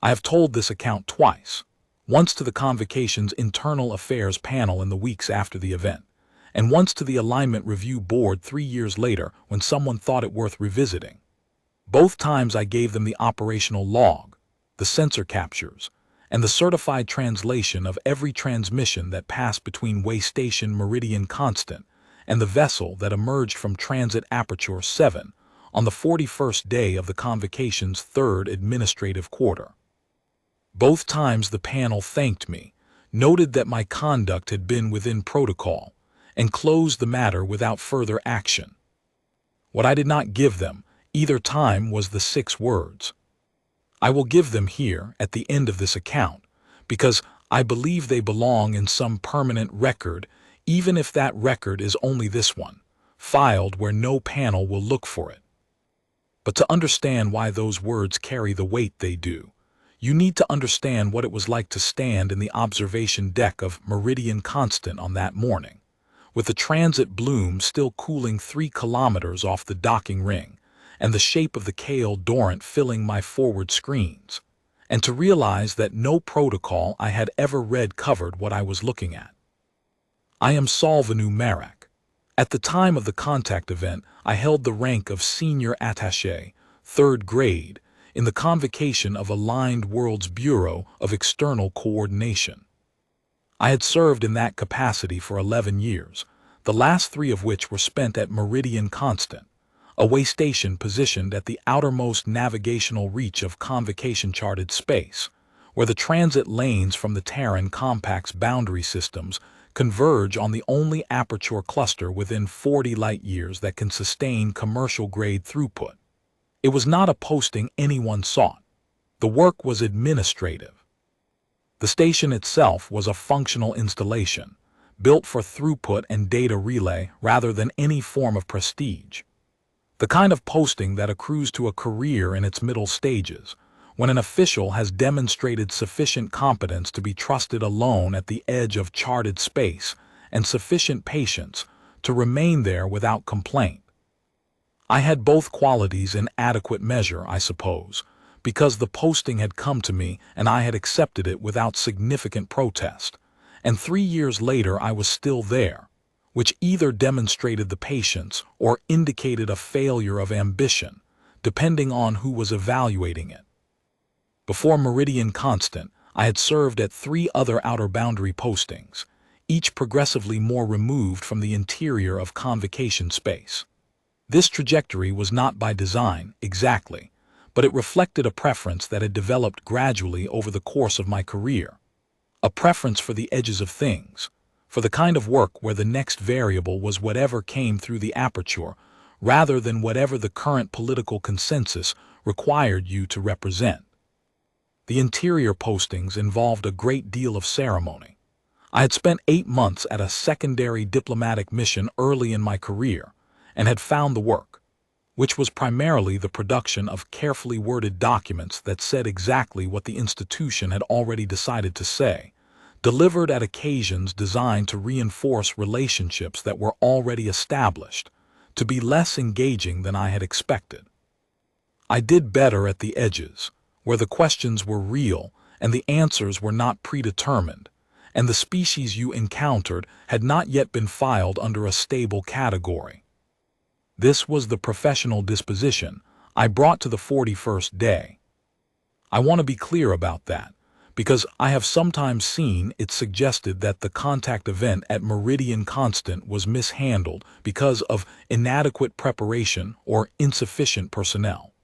I have told this account twice, once to the Convocation's Internal Affairs panel in the weeks after the event, and once to the Alignment Review Board 3 years later when someone thought it worth revisiting. Both times I gave them the operational log, the sensor captures, and the certified translation of every transmission that passed between waystation Meridian Constant and the vessel that emerged from transit aperture 7 on the 41st day of the Convocation's third administrative quarter. Both times the panel thanked me, noted that my conduct had been within protocol, and closed the matter without further action. What I did not give them either time was the 6 words. I will give them here at the end of this account, because I believe they belong in some permanent record, even if that record is only this one, filed where no panel will look for it. But to understand why those words carry the weight they do, you need to understand what it was like to stand in the observation deck of Meridian Constant on that morning, with the transit bloom still cooling 3 kilometers off the docking ring, and the shape of the Kale Dorrant filling my forward screens, and to realize that no protocol I had ever read covered what I was looking at. I am Salvenu Marak. At the time of the contact event, I held the rank of Senior Attaché, 3rd grade, in the Convocation of Aligned Worlds Bureau of External Coordination. I had served in that capacity for 11 years, the last 3 of which were spent at Meridian Constant, a waystation positioned at the outermost navigational reach of Convocation-charted space, where the transit lanes from the Terran Compact's boundary systems converge on the only aperture cluster within 40 light-years that can sustain commercial-grade throughput. It was not a posting anyone sought. The work was administrative. The station itself was a functional installation, built for throughput and data relay rather than any form of prestige. The kind of posting that accrues to a career in its middle stages, when an official has demonstrated sufficient competence to be trusted alone at the edge of charted space and sufficient patience to remain there without complaint. I had both qualities in adequate measure, I suppose, because the posting had come to me and I had accepted it without significant protest, and 3 years later I was still there, which either demonstrated the patience or indicated a failure of ambition, depending on who was evaluating it. Before Meridian Constant, I had served at 3 other outer boundary postings, each progressively more removed from the interior of convocation space. This trajectory was not by design, exactly, but it reflected a preference that had developed gradually over the course of my career. A preference for the edges of things, for the kind of work where the next variable was whatever came through the aperture, rather than whatever the current political consensus required you to represent. The interior postings involved a great deal of ceremony. I had spent 8 months at a secondary diplomatic mission early in my career, and had found the work, which was primarily the production of carefully worded documents that said exactly what the institution had already decided to say, delivered at occasions designed to reinforce relationships that were already established, to be less engaging than I had expected. I did better at the edges, where the questions were real and the answers were not predetermined, and the species you encountered had not yet been filed under a stable category. This was the professional disposition I brought to the 41st day. I want to be clear about that, because I have sometimes seen it suggested that the contact event at Meridian Constant was mishandled because of inadequate preparation or insufficient personnel.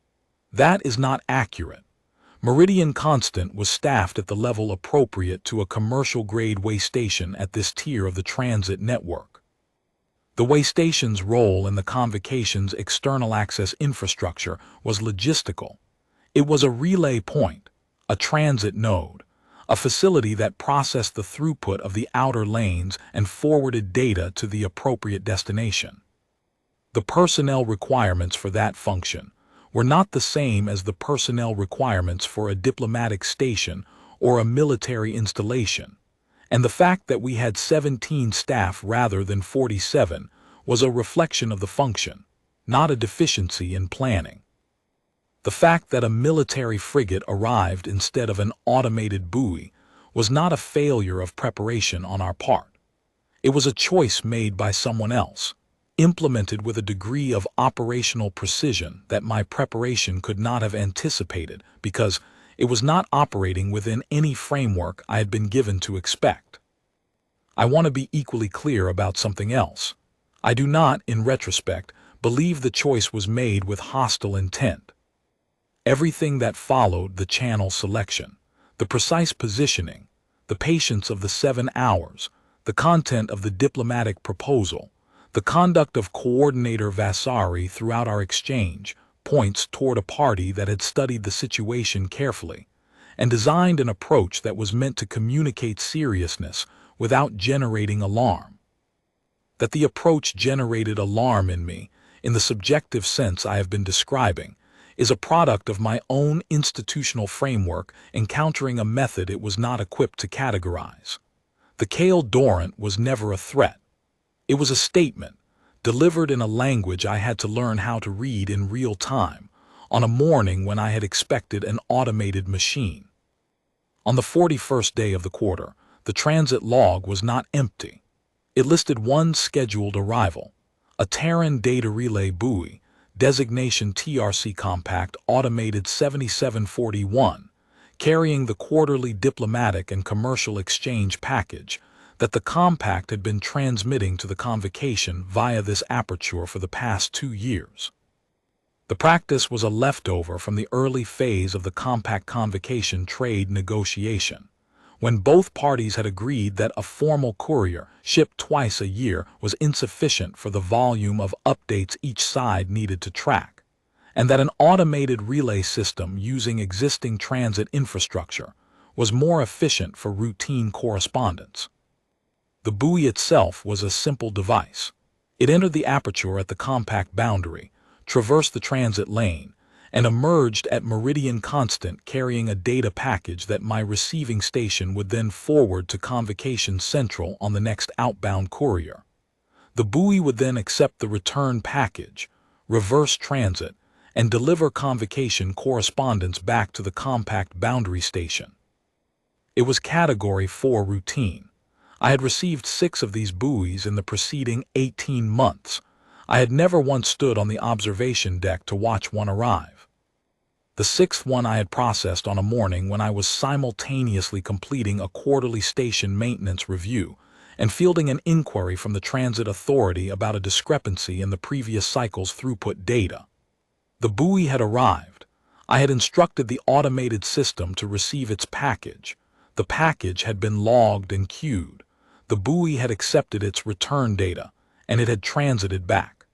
That is not accurate. Meridian Constant was staffed at the level appropriate to a commercial-grade waystation at this tier of the transit network. The waystation's role in the Convocation's external access infrastructure was logistical. It was a relay point, a transit node, a facility that processed the throughput of the outer lanes and forwarded data to the appropriate destination. The personnel requirements for that function were not the same as the personnel requirements for a diplomatic station or a military installation, and the fact that we had 17 staff rather than 47 was a reflection of the function, not a deficiency in planning. The fact that a military frigate arrived instead of an automated buoy was not a failure of preparation on our part. It was a choice made by someone else, implemented with a degree of operational precision that my preparation could not have anticipated because it was not operating within any framework I had been given to expect. I want to be equally clear about something else. I do not, in retrospect, believe the choice was made with hostile intent. Everything that followed the channel selection, the precise positioning, the patience of the 7 hours, the content of the diplomatic proposal, the conduct of Coordinator Vasari throughout our exchange points toward a party that had studied the situation carefully and designed an approach that was meant to communicate seriousness without generating alarm. That the approach generated alarm in me, in the subjective sense I have been describing, is a product of my own institutional framework encountering a method it was not equipped to categorize. The Kale Dorrant was never a threat. It was a statement, delivered in a language I had to learn how to read in real time, on a morning when I had expected an automated machine. On the 41st day of the quarter, the transit log was not empty. It listed one scheduled arrival, a Terran data relay buoy, designation TRC Compact Automated 7741, carrying the quarterly diplomatic and commercial exchange package that the compact had been transmitting to the convocation via this aperture for the past 2 years. The practice was a leftover from the early phase of the compact convocation trade negotiation, when both parties had agreed that a formal courier shipped twice a year was insufficient for the volume of updates each side needed to track, and that an automated relay system using existing transit infrastructure was more efficient for routine correspondence. The buoy itself was a simple device. It entered the aperture at the compact boundary, traversed the transit lane, and emerged at meridian constant carrying a data package that my receiving station would then forward to Convocation Central on the next outbound courier. The buoy would then accept the return package, reverse transit, and deliver convocation correspondence back to the compact boundary station. It was Category 4 routine. I had received 6 of these buoys in the preceding 18 months. I had never once stood on the observation deck to watch one arrive. The 6th one I had processed on a morning when I was simultaneously completing a quarterly station maintenance review and fielding an inquiry from the Transit Authority about a discrepancy in the previous cycle's throughput data. The buoy had arrived. I had instructed the automated system to receive its package. The package had been logged and queued. The buoy had accepted its return data, and it had transited back.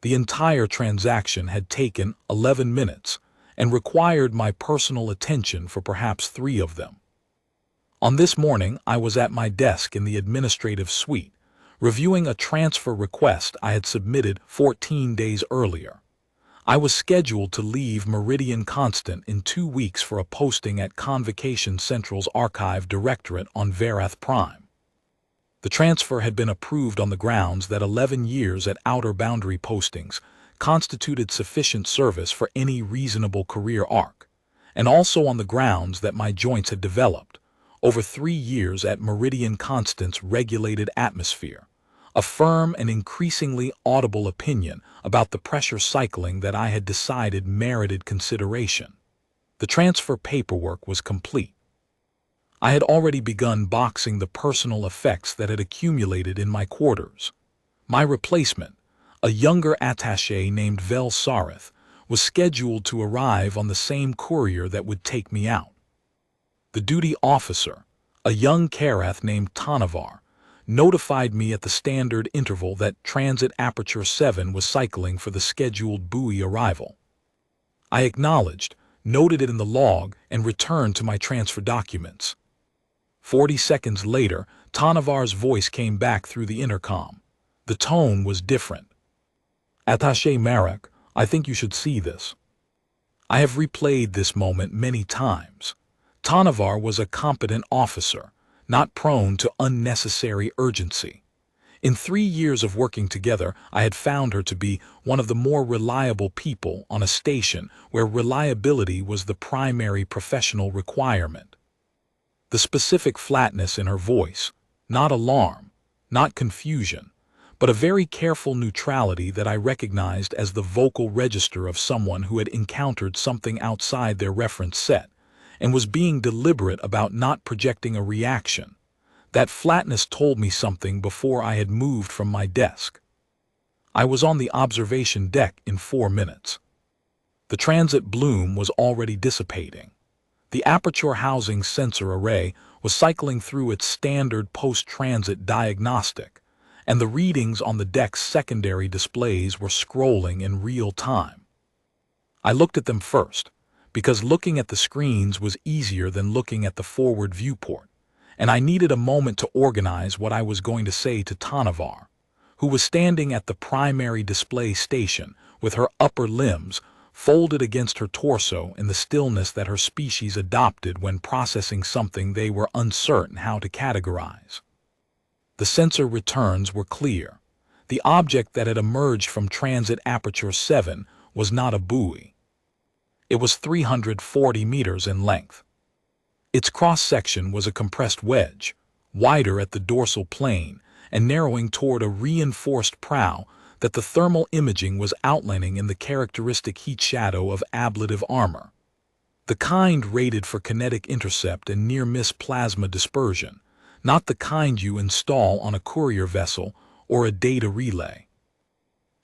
The entire transaction had taken 11 minutes and required my personal attention for perhaps 3 of them. On this morning, I was at my desk in the administrative suite, reviewing a transfer request I had submitted 14 days earlier. I was scheduled to leave Meridian Constant in 2 weeks for a posting at Convocation Central's Archive Directorate on Verath Prime. The transfer had been approved on the grounds that 11 years at outer boundary postings constituted sufficient service for any reasonable career arc, and also on the grounds that my joints had developed, over 3 years at Meridian Constant's regulated atmosphere, a firm and increasingly audible opinion about the pressure cycling that I had decided merited consideration. The transfer paperwork was complete. I had already begun boxing the personal effects that had accumulated in my quarters. My replacement, a younger attaché named Vel Sarith, was scheduled to arrive on the same courier that would take me out. The duty officer, a young Karath named Tanavar, notified me at the standard interval that Transit Aperture 7 was cycling for the scheduled buoy arrival. I acknowledged, noted it in the log, and returned to my transfer documents. 40 seconds later, Tanavar's voice came back through the intercom. The tone was different. "Attaché Marek, I think you should see this." I have replayed this moment many times. Tanavar was a competent officer, not prone to unnecessary urgency. In 3 years of working together, I had found her to be one of the more reliable people on a station where reliability was the primary professional requirement. The specific flatness in her voice, not alarm, not confusion, but a very careful neutrality that I recognized as the vocal register of someone who had encountered something outside their reference set and was being deliberate about not projecting a reaction. That flatness told me something before I had moved from my desk. I was on the observation deck in 4 minutes. The transit bloom was already dissipating. The aperture housing sensor array was cycling through its standard post-transit diagnostic, and the readings on the deck's secondary displays were scrolling in real time. I looked at them first, because looking at the screens was easier than looking at the forward viewport, and I needed a moment to organize what I was going to say to Tanavar, who was standing at the primary display station with her upper limbs folded against her torso in the stillness that her species adopted when processing something they were uncertain how to categorize. The sensor returns were clear. The object that had emerged from transit aperture 7 was not a buoy. It was 340 meters in length. Its cross-section was a compressed wedge, wider at the dorsal plane and narrowing toward a reinforced prow that the thermal imaging was outlining in the characteristic heat shadow of ablative armor. The kind rated for kinetic intercept and near-miss plasma dispersion, not the kind you install on a courier vessel or a data relay.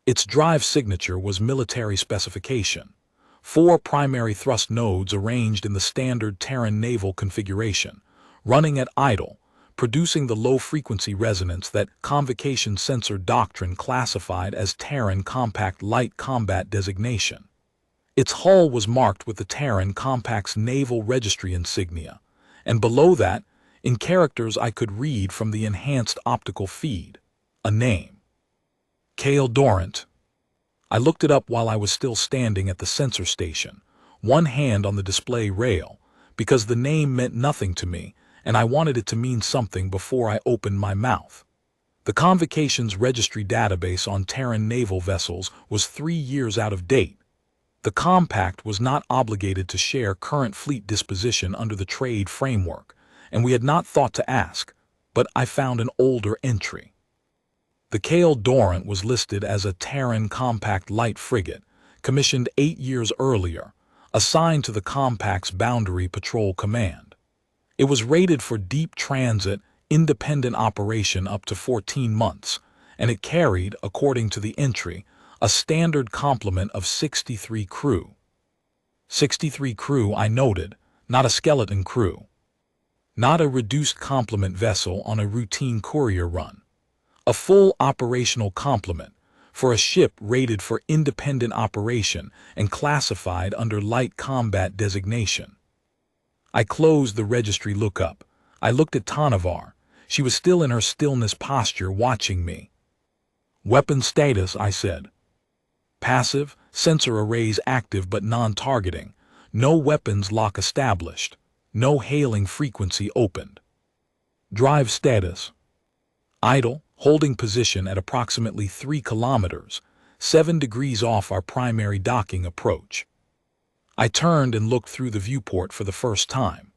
Its drive signature was military specification. 4 primary thrust nodes arranged in the standard Terran naval configuration, running at idle, producing the low-frequency resonance that Convocation Sensor Doctrine classified as Terran Compact Light Combat designation. Its hull was marked with the Terran Compact's naval registry insignia, and below that, in characters I could read from the enhanced optical feed, a name. Kale Dorrant. I looked it up while I was still standing at the sensor station, one hand on the display rail, because the name meant nothing to me, and I wanted it to mean something before I opened my mouth. The Convocation's registry database on Terran naval vessels was 3 years out of date. The Compact was not obligated to share current fleet disposition under the trade framework, and we had not thought to ask, but I found an older entry. The Kale Dorrant was listed as a Terran Compact Light Frigate, commissioned 8 years earlier, assigned to the Compact's Boundary Patrol Command. It was rated for deep transit, independent operation up to 14 months, and it carried, according to the entry, a standard complement of 63 crew. 63 crew, I noted, not a skeleton crew. Not a reduced complement vessel on a routine courier run. A full operational complement for a ship rated for independent operation and classified under light combat designation. I closed the registry lookup. I looked at Tanavar. She was still in her stillness posture watching me. Weapon status, I said. Passive, sensor arrays active but non-targeting. No weapons lock established. No hailing frequency opened. Drive status. Idle, holding position at approximately 3 kilometers, 7 degrees off our primary docking approach. I turned and looked through the viewport for the first time.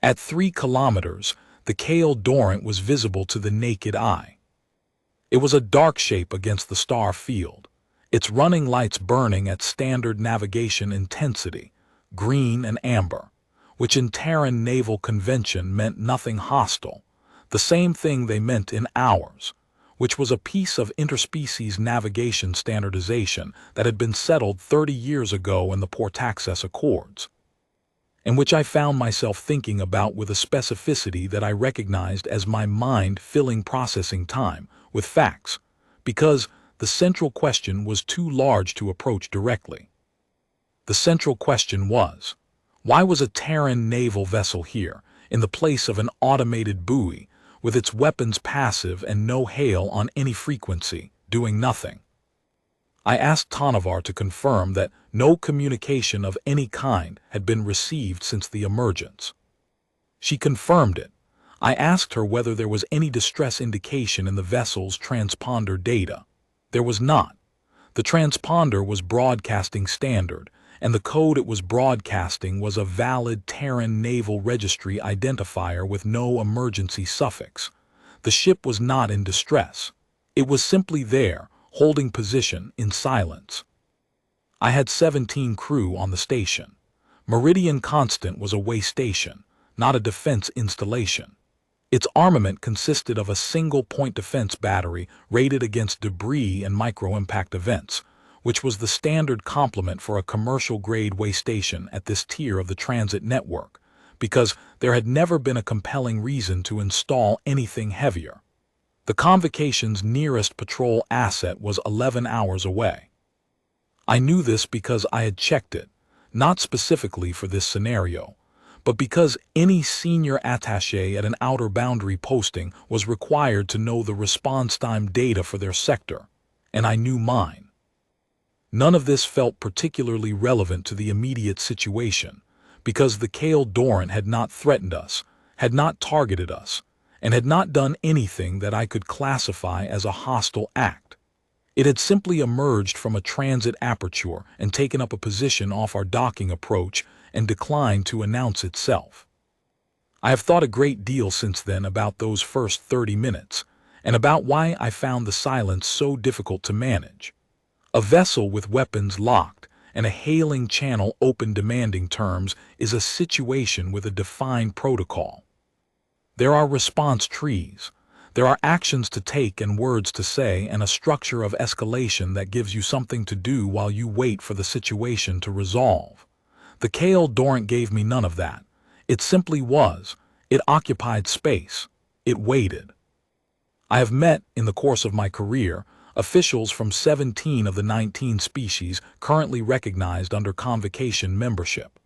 At 3 kilometers, the Kale Dorrant was visible to the naked eye. It was a dark shape against the star field, its running lights burning at standard navigation intensity, green and amber, which in Terran naval convention meant nothing hostile, the same thing they meant in ours, which was a piece of interspecies navigation standardization that had been settled 30 years ago in the Port Access Accords, and which I found myself thinking about with a specificity that I recognized as my mind filling processing time with facts, because the central question was too large to approach directly. The central question was, why was a Terran naval vessel here, in the place of an automated buoy, with its weapons passive and no hail on any frequency, doing nothing? I asked Tanavar to confirm that no communication of any kind had been received since the emergence. She confirmed it. I asked her whether there was any distress indication in the vessel's transponder data. There was not. The transponder was broadcasting standard, and the code it was broadcasting was a valid Terran Naval Registry identifier with no emergency suffix. The ship was not in distress. It was simply there, holding position in silence. I had 17 crew on the station. Meridian Constant was a waystation, not a defense installation. Its armament consisted of a single-point defense battery rated against debris and micro-impact events, which was the standard complement for a commercial-grade waystation at this tier of the transit network, because there had never been a compelling reason to install anything heavier. The Convocation's nearest patrol asset was 11 hours away. I knew this because I had checked it, not specifically for this scenario, but because any senior attaché at an outer boundary posting was required to know the response time data for their sector, and I knew mine. None of this felt particularly relevant to the immediate situation, because the Kale Doran had not threatened us, had not targeted us, and had not done anything that I could classify as a hostile act. It had simply emerged from a transit aperture and taken up a position off our docking approach and declined to announce itself. I have thought a great deal since then about those first 30 minutes, and about why I found the silence so difficult to manage. A vessel with weapons locked and a hailing channel open demanding terms is a situation with a defined protocol. There are response trees. There are actions to take and words to say and a structure of escalation that gives you something to do while you wait for the situation to resolve. The Kale Doran gave me none of that. It simply was. It occupied space. It waited. I have met, in the course of my career, officials from 17 of the 19 species currently recognized under Convocation membership.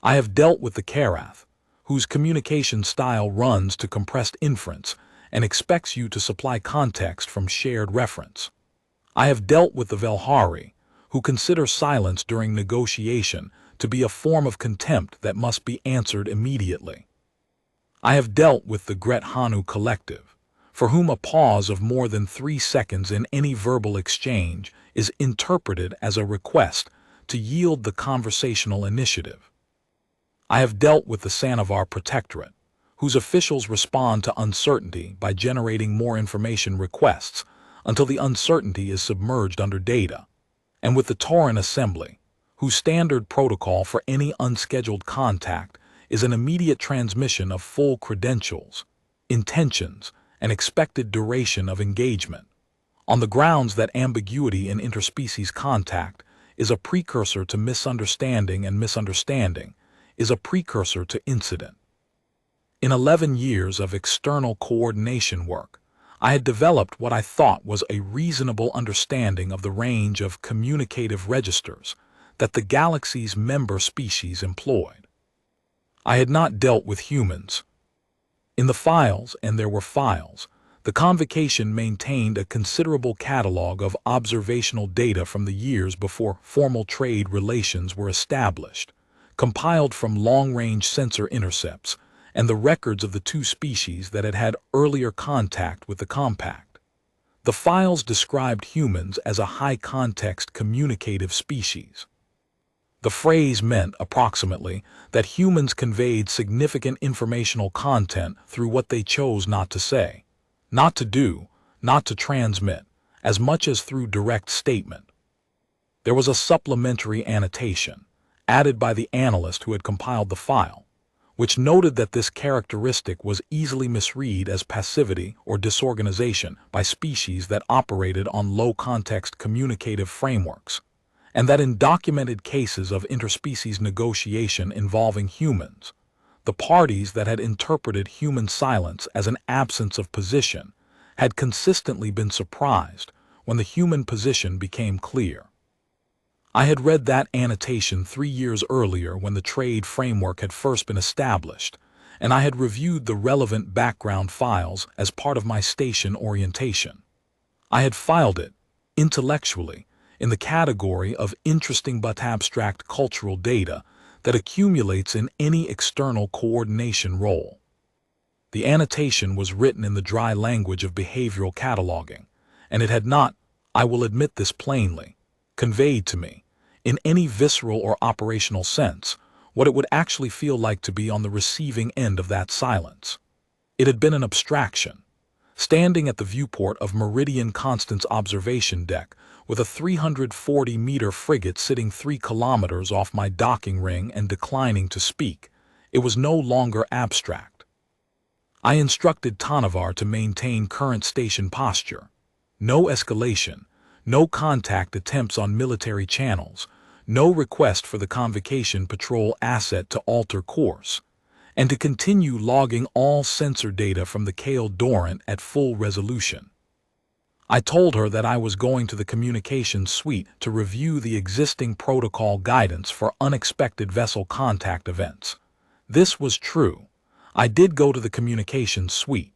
I have dealt with the Karath, whose communication style runs to compressed inference and expects you to supply context from shared reference. I have dealt with the Velhari, who consider silence during negotiation to be a form of contempt that must be answered immediately. I have dealt with the Gret Hanu collective, for whom a pause of more than 3 seconds in any verbal exchange is interpreted as a request to yield the conversational initiative. I have dealt with the Sanavar Protectorate, whose officials respond to uncertainty by generating more information requests until the uncertainty is submerged under data, and with the Tauran Assembly, whose standard protocol for any unscheduled contact is an immediate transmission of full credentials, intentions, and expected duration of engagement, on the grounds that ambiguity in interspecies contact is a precursor to misunderstanding and misunderstanding is a precursor to incident. In 11 years of external coordination work, I had developed what I thought was a reasonable understanding of the range of communicative registers that the galaxy's member species employed. I had not dealt with humans. In the files, and there were files, the Convocation maintained a considerable catalog of observational data from the years before formal trade relations were established, compiled from long-range sensor intercepts, and the records of the 2 species that had had earlier contact with the compact. The files described humans as a high-context communicative species. The phrase meant, approximately, that humans conveyed significant informational content through what they chose not to say, not to do, not to transmit, as much as through direct statement. There was a supplementary annotation, added by the analyst who had compiled the file, which noted that this characteristic was easily misread as passivity or disorganization by species that operated on low-context communicative frameworks, and that in documented cases of interspecies negotiation involving humans, the parties that had interpreted human silence as an absence of position had consistently been surprised when the human position became clear. I had read that annotation 3 years earlier when the trade framework had first been established, and I had reviewed the relevant background files as part of my station orientation. I had filed it, intellectually, in the category of interesting but abstract cultural data that accumulates in any external coordination role. The annotation was written in the dry language of behavioral cataloging, and it had not, I will admit this plainly, conveyed to me, in any visceral or operational sense, what it would actually feel like to be on the receiving end of that silence. It had been an abstraction. Standing at the viewport of Meridian Constant's observation deck, with a 340-meter frigate sitting 3 kilometers off my docking ring and declining to speak, it was no longer abstract. I instructed Tanavar to maintain current station posture. No escalation, no contact attempts on military channels, no request for the Convocation Patrol asset to alter course, and to continue logging all sensor data from the Kale Dorrant at full resolution. I told her that I was going to the communications suite to review the existing protocol guidance for unexpected vessel contact events. This was true. I did go to the communications suite.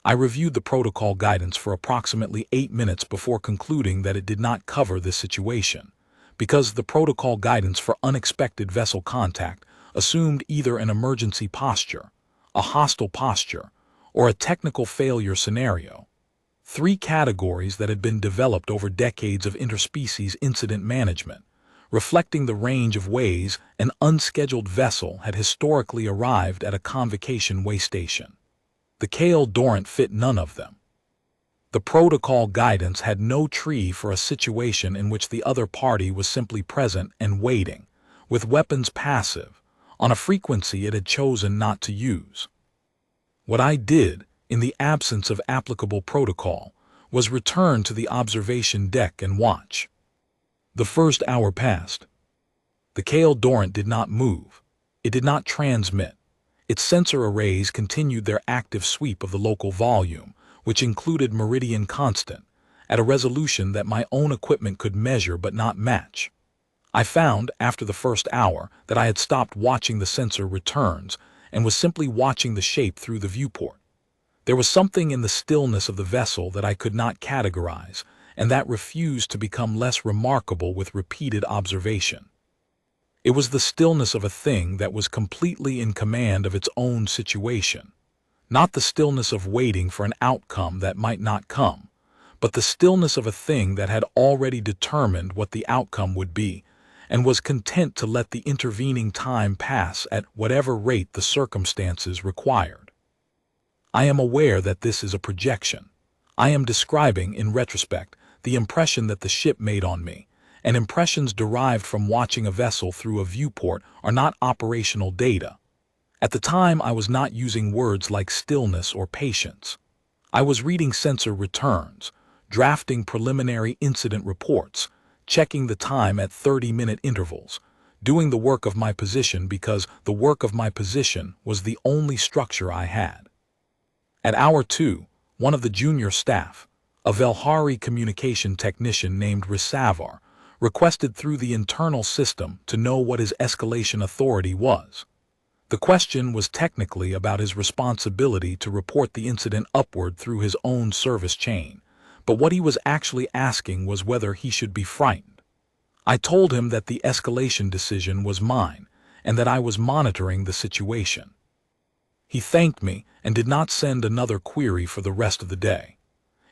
I reviewed the protocol guidance for approximately 8 minutes before concluding that it did not cover this situation, because the protocol guidance for unexpected vessel contact assumed either an emergency posture, a hostile posture, or a technical failure scenario. 3 categories that had been developed over decades of interspecies incident management, reflecting the range of ways an unscheduled vessel had historically arrived at a convocation waystation. The Kale Dorrant fit none of them. The protocol guidance had no tree for a situation in which the other party was simply present and waiting, with weapons passive, on a frequency it had chosen not to use. What I did, in the absence of applicable protocol, was return to the observation deck and watch. The first hour passed. The Kale Dorrant did not move. It did not transmit. Its sensor arrays continued their active sweep of the local volume, which included Meridian Constant, at a resolution that my own equipment could measure but not match. I found, after the first hour, that I had stopped watching the sensor returns and was simply watching the shape through the viewport. There was something in the stillness of the vessel that I could not categorize, and that refused to become less remarkable with repeated observation. It was the stillness of a thing that was completely in command of its own situation, not the stillness of waiting for an outcome that might not come, but the stillness of a thing that had already determined what the outcome would be, and was content to let the intervening time pass at whatever rate the circumstances required. I am aware that this is a projection. I am describing, in retrospect, the impression that the ship made on me, and impressions derived from watching a vessel through a viewport are not operational data. At the time, I was not using words like stillness or patience. I was reading sensor returns, drafting preliminary incident reports, checking the time at 30-minute intervals, doing the work of my position because the work of my position was the only structure I had. At hour 2, one of the junior staff, a Velhari communication technician named Risavar, requested through the internal system to know what his escalation authority was. The question was technically about his responsibility to report the incident upward through his own service chain, but what he was actually asking was whether he should be frightened. I told him that the escalation decision was mine, and that I was monitoring the situation. He thanked me and did not send another query for the rest of the day.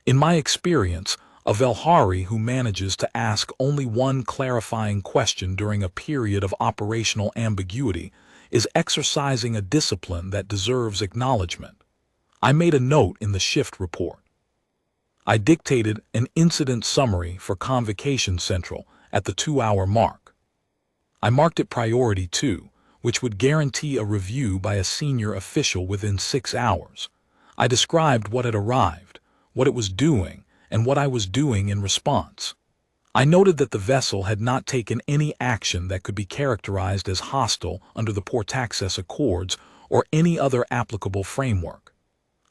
In my experience, a Velhari who manages to ask only one clarifying question during a period of operational ambiguity is exercising a discipline that deserves acknowledgement. I made a note in the shift report. I dictated an incident summary for Convocation Central at the 2-hour mark. I marked it Priority 2, which would guarantee a review by a senior official within 6 hours. I described what had arrived, what it was doing, and what I was doing in response. I noted that the vessel had not taken any action that could be characterized as hostile under the Port Access Accords or any other applicable framework.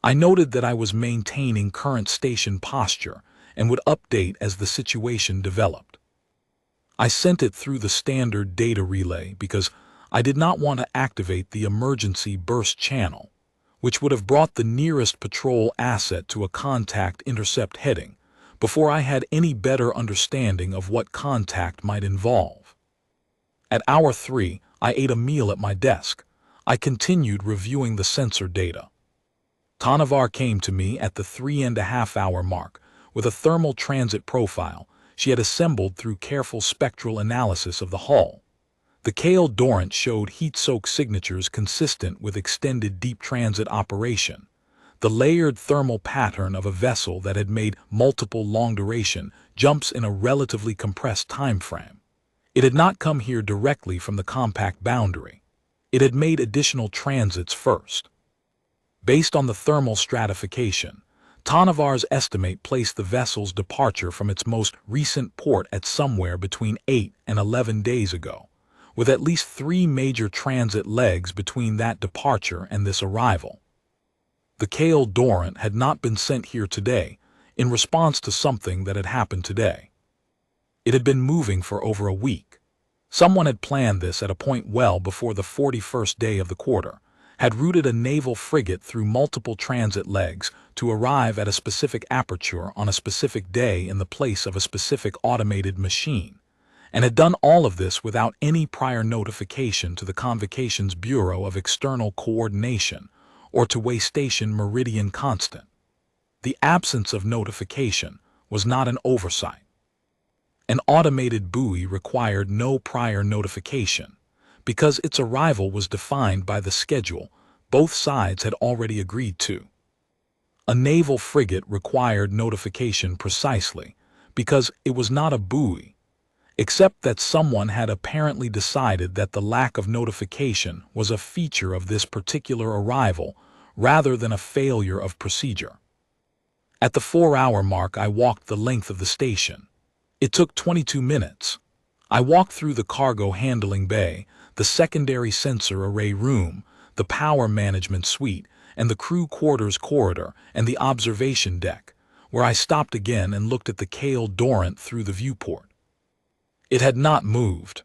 I noted that I was maintaining current station posture and would update as the situation developed. I sent it through the standard data relay because I did not want to activate the emergency burst channel, which would have brought the nearest patrol asset to a contact intercept heading, before I had any better understanding of what contact might involve. At hour 3, I ate a meal at my desk. I continued reviewing the sensor data. Tanavar came to me at the 3.5-hour mark with a thermal transit profile she had assembled through careful spectral analysis of the hull. The Kale Dorrant showed heat-soaked signatures consistent with extended deep transit operation, the layered thermal pattern of a vessel that had made multiple long-duration jumps in a relatively compressed time frame. It had not come here directly from the compact boundary. It had made additional transits first. Based on the thermal stratification, Tanavar's estimate placed the vessel's departure from its most recent port at somewhere between 8 and 11 days ago, with at least 3 major transit legs between that departure and this arrival. The Kale Dorrant had not been sent here today in response to something that had happened today. It had been moving for over a week. Someone had planned this at a point well before the 41st day of the quarter, had routed a naval frigate through multiple transit legs to arrive at a specific aperture on a specific day in the place of a specific automated machine, and had done all of this without any prior notification to the Convocation's Bureau of External Coordination or to waystation Meridian Constant. The absence of notification was not an oversight. An automated buoy required no prior notification, because its arrival was defined by the schedule both sides had already agreed to. A naval frigate required notification precisely because it was not a buoy, except that someone had apparently decided that the lack of notification was a feature of this particular arrival rather than a failure of procedure. At the 4-hour mark, I walked the length of the station. It took 22 minutes. I walked through the cargo handling bay, the secondary sensor array room, the power management suite, and the crew quarters corridor and the observation deck, where I stopped again and looked at the Kale Dorrant through the viewport. It had not moved.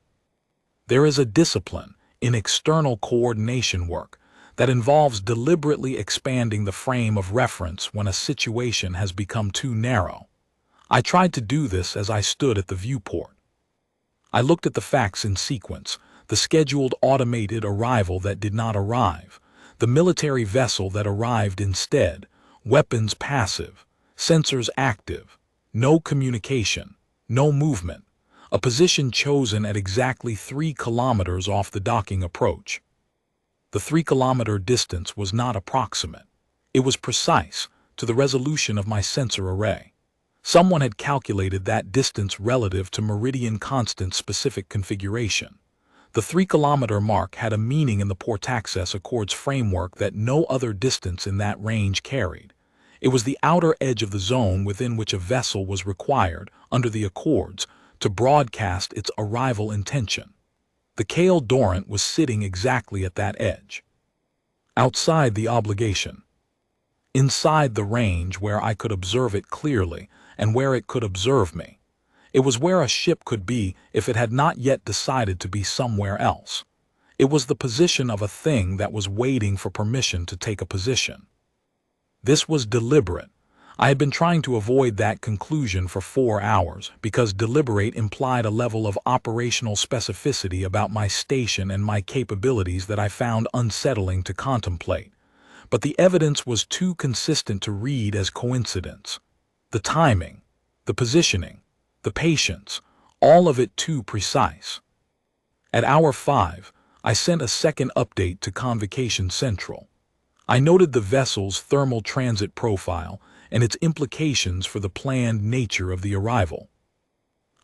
There is a discipline in external coordination work that involves deliberately expanding the frame of reference when a situation has become too narrow. I tried to do this as I stood at the viewport. I looked at the facts in sequence: the scheduled automated arrival that did not arrive, the military vessel that arrived instead, weapons passive, sensors active, no communication, no movement, a position chosen at exactly 3 kilometers off the docking approach. The 3-kilometer distance was not approximate. It was precise to the resolution of my sensor array. Someone had calculated that distance relative to Meridian Constant's specific configuration. The 3-kilometer mark had a meaning in the Port Access Accords framework that no other distance in that range carried. It was the outer edge of the zone within which a vessel was required, under the Accords, to broadcast its arrival intention. The Kale Dorrant was sitting exactly at that edge. Outside the obligation. Inside the range where I could observe it clearly and where it could observe me. It was where a ship could be if it had not yet decided to be somewhere else. It was the position of a thing that was waiting for permission to take a position. This was deliberate. I had been trying to avoid that conclusion for 4 hours because deliberate implied a level of operational specificity about my station and my capabilities that I found unsettling to contemplate. But the evidence was too consistent to read as coincidence. The timing, the positioning, the patience, all of it too precise. At hour 5, I sent a second update to Convocation Central. I noted the vessel's thermal transit profile and its implications for the planned nature of the arrival.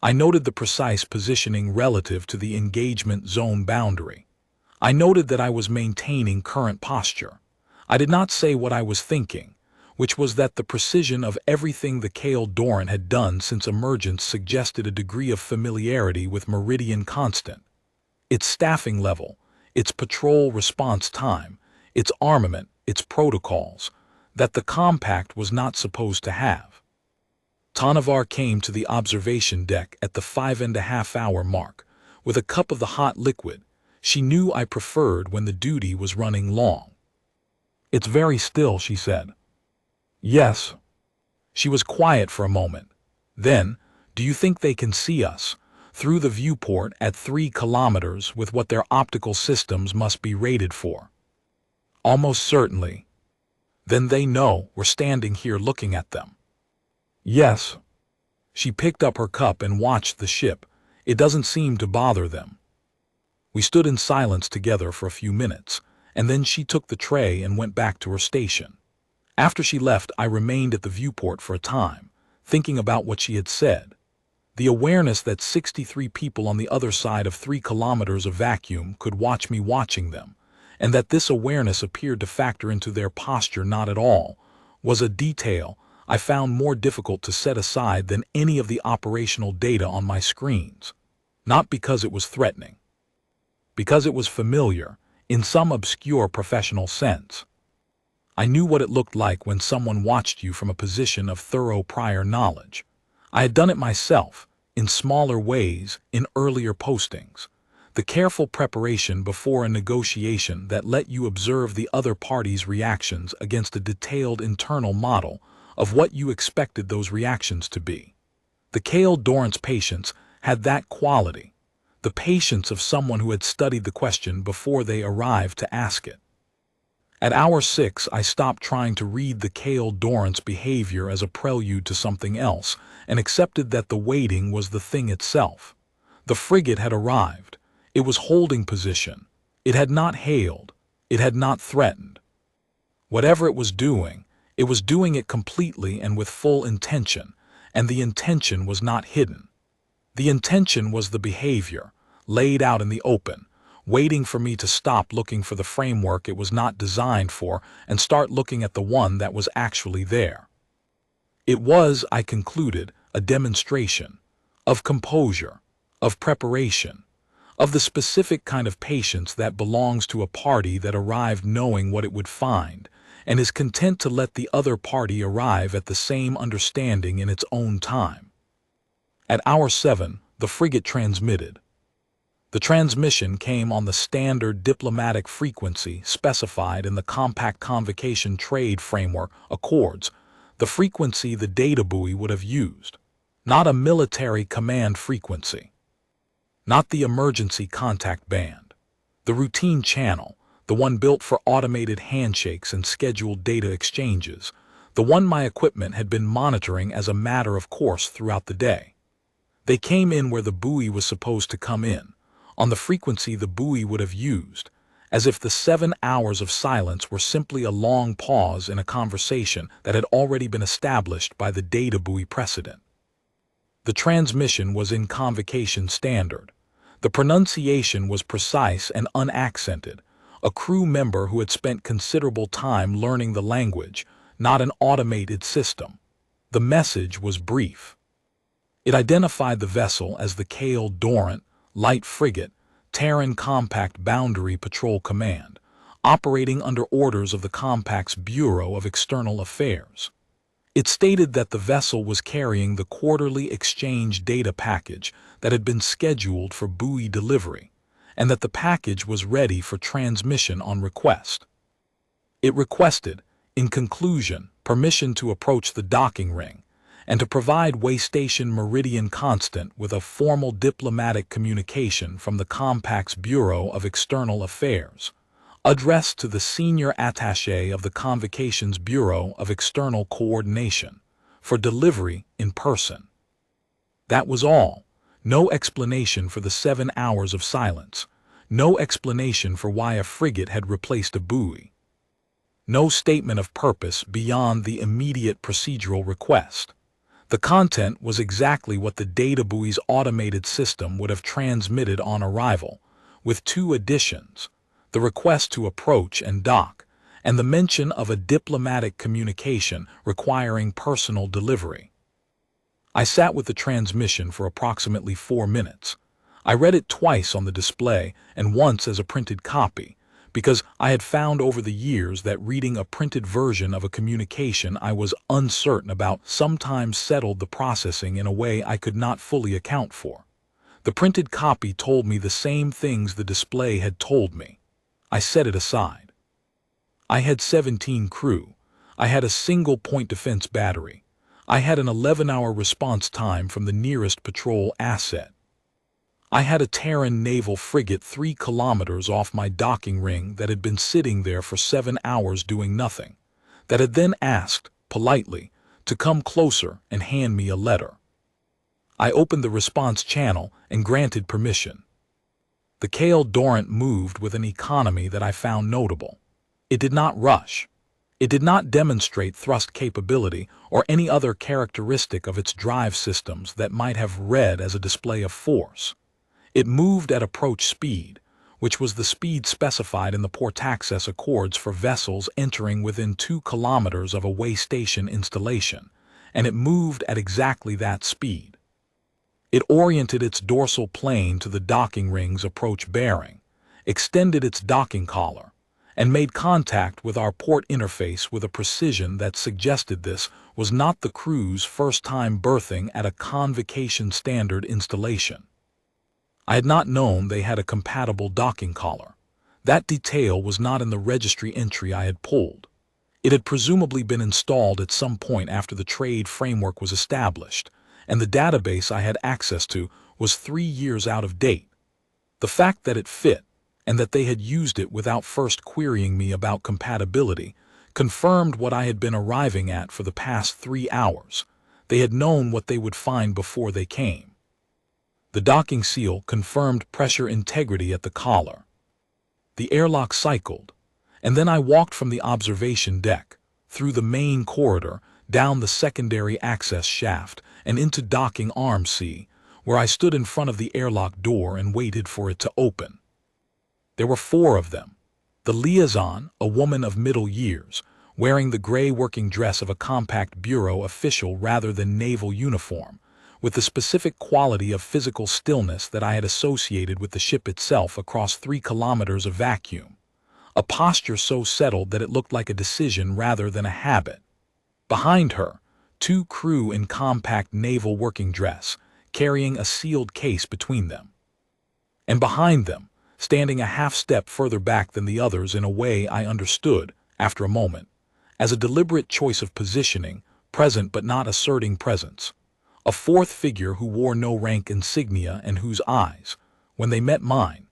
I noted the precise positioning relative to the engagement zone boundary. I noted that I was maintaining current posture. I did not say what I was thinking, which was that the precision of everything the Kale Dorrant had done since emergence suggested a degree of familiarity with Meridian Constant. Its staffing level, its patrol response time, its armament, its protocols, that the compact was not supposed to have. Tanavar came to the observation deck at the 5.5-hour mark, with a cup of the hot liquid. She knew I preferred when the duty was running long. "It's very still," she said. "Yes." She was quiet for a moment. Then, "Do you think they can see us through the viewport at 3 kilometers with what their optical systems must be rated for?" "Almost certainly." Then they know we're standing here looking at them. Yes. She picked up her cup and watched the ship. It doesn't seem to bother them. We stood in silence together for a few minutes, and then she took the tray and went back to her station. After she left, I remained at the viewport for a time, thinking about what she had said. The awareness that 63 people on the other side of 3 kilometers of vacuum could watch me watching them, and that this awareness appeared to factor into their posture not at all, was a detail I found more difficult to set aside than any of the operational data on my screens. Not because it was threatening. Because it was familiar, in some obscure professional sense. I knew what it looked like when someone watched you from a position of thorough prior knowledge. I had done it myself, in smaller ways, in earlier postings. The careful preparation before a negotiation that let you observe the other party's reactions against a detailed internal model of what you expected those reactions to be. The Kale Dorrance patience had that quality, the patience of someone who had studied the question before they arrived to ask it. At hour 6, I stopped trying to read the Kale Dorrance behavior as a prelude to something else and accepted that the waiting was the thing itself. The frigate had arrived. It was holding position. It had not hailed. It had not threatened. Whatever it was doing it completely and with full intention, and the intention was not hidden. The intention was the behavior, laid out in the open, waiting for me to stop looking for the framework it was not designed for and start looking at the one that was actually there. It was, I concluded, a demonstration of composure, of preparation, of the specific kind of patience that belongs to a party that arrived knowing what it would find and is content to let the other party arrive at the same understanding in its own time. At hour 7, the frigate transmitted. The transmission came on the standard diplomatic frequency specified in the Compact Convocation Trade Framework Accords, the frequency the data-buoy would have used, not a military command frequency, not the emergency contact band, the routine channel, the one built for automated handshakes and scheduled data exchanges, the one my equipment had been monitoring as a matter of course throughout the day. They came in where the buoy was supposed to come in, on the frequency the buoy would have used, as if the 7 hours of silence were simply a long pause in a conversation that had already been established by the data-buoy precedent. The transmission was in convocation standard. The pronunciation was precise and unaccented, a crew member who had spent considerable time learning the language, not an automated system. The message was brief. It identified the vessel as the Kale Dorrance Light Frigate, Terran Compact Boundary Patrol Command, operating under orders of the Compact's Bureau of External Affairs. It stated that the vessel was carrying the quarterly exchange data package that had been scheduled for buoy delivery, and that the package was ready for transmission on request. It requested, in conclusion, permission to approach the docking ring, and to provide waystation Meridian Constant with a formal diplomatic communication from the Compact's Bureau of External Affairs, addressed to the senior attaché of the Convocation's Bureau of External Coordination, for delivery in person. That was all. No explanation for the 7 hours of silence. No explanation for why a frigate had replaced a buoy. No statement of purpose beyond the immediate procedural request. The content was exactly what the data-buoy's automated system would have transmitted on arrival, with 2 additions: the request to approach and dock, and the mention of a diplomatic communication requiring personal delivery. I sat with the transmission for approximately 4 minutes. I read it twice on the display and once as a printed copy, because I had found over the years that reading a printed version of a communication I was uncertain about sometimes settled the processing in a way I could not fully account for. The printed copy told me the same things the display had told me. I set it aside. I had 17 crew. I had a single point defense battery. I had an 11-hour response time from the nearest patrol asset. I had a Terran naval frigate 3 kilometers off my docking ring that had been sitting there for 7 hours doing nothing. that had then asked, politely, to come closer and hand me a letter. I opened the response channel and granted permission. The Kale Dorrant moved with an economy that I found notable. It did not rush. It did not demonstrate thrust capability or any other characteristic of its drive systems that might have read as a display of force. It moved at approach speed, which was the speed specified in the port access accords for vessels entering within 2 kilometers of a waystation installation, and it moved at exactly that speed. It oriented its dorsal plane to the docking ring's approach bearing, extended its docking collar, and made contact with our port interface with a precision that suggested this was not the crew's first time berthing at a convocation standard installation. I had not known they had a compatible docking collar. That detail was not in the registry entry I had pulled. It had presumably been installed at some point after the trade framework was established, and the database I had access to was 3 years out of date. The fact that it fit, and that they had used it without first querying me about compatibility, confirmed what I had been arriving at for the past 3 hours. They had known what they would find before they came. The docking seal confirmed pressure integrity at the collar. The airlock cycled, and then I walked from the observation deck, through the main corridor, down the secondary access shaft, and into docking arm C, where I stood in front of the airlock door and waited for it to open. There were 4 of them. The liaison, a woman of middle years, wearing the gray working dress of a compact bureau official rather than naval uniform, with the specific quality of physical stillness that I had associated with the ship itself across 3 kilometers of vacuum, a posture so settled that it looked like a decision rather than a habit. Behind her, 2 crew in compact naval working dress, carrying a sealed case between them. And behind them, standing a half step further back than the others in a way I understood, after a moment, as a deliberate choice of positioning, present but not asserting presence. A 4th figure who wore no rank insignia and whose eyes, when they met mine,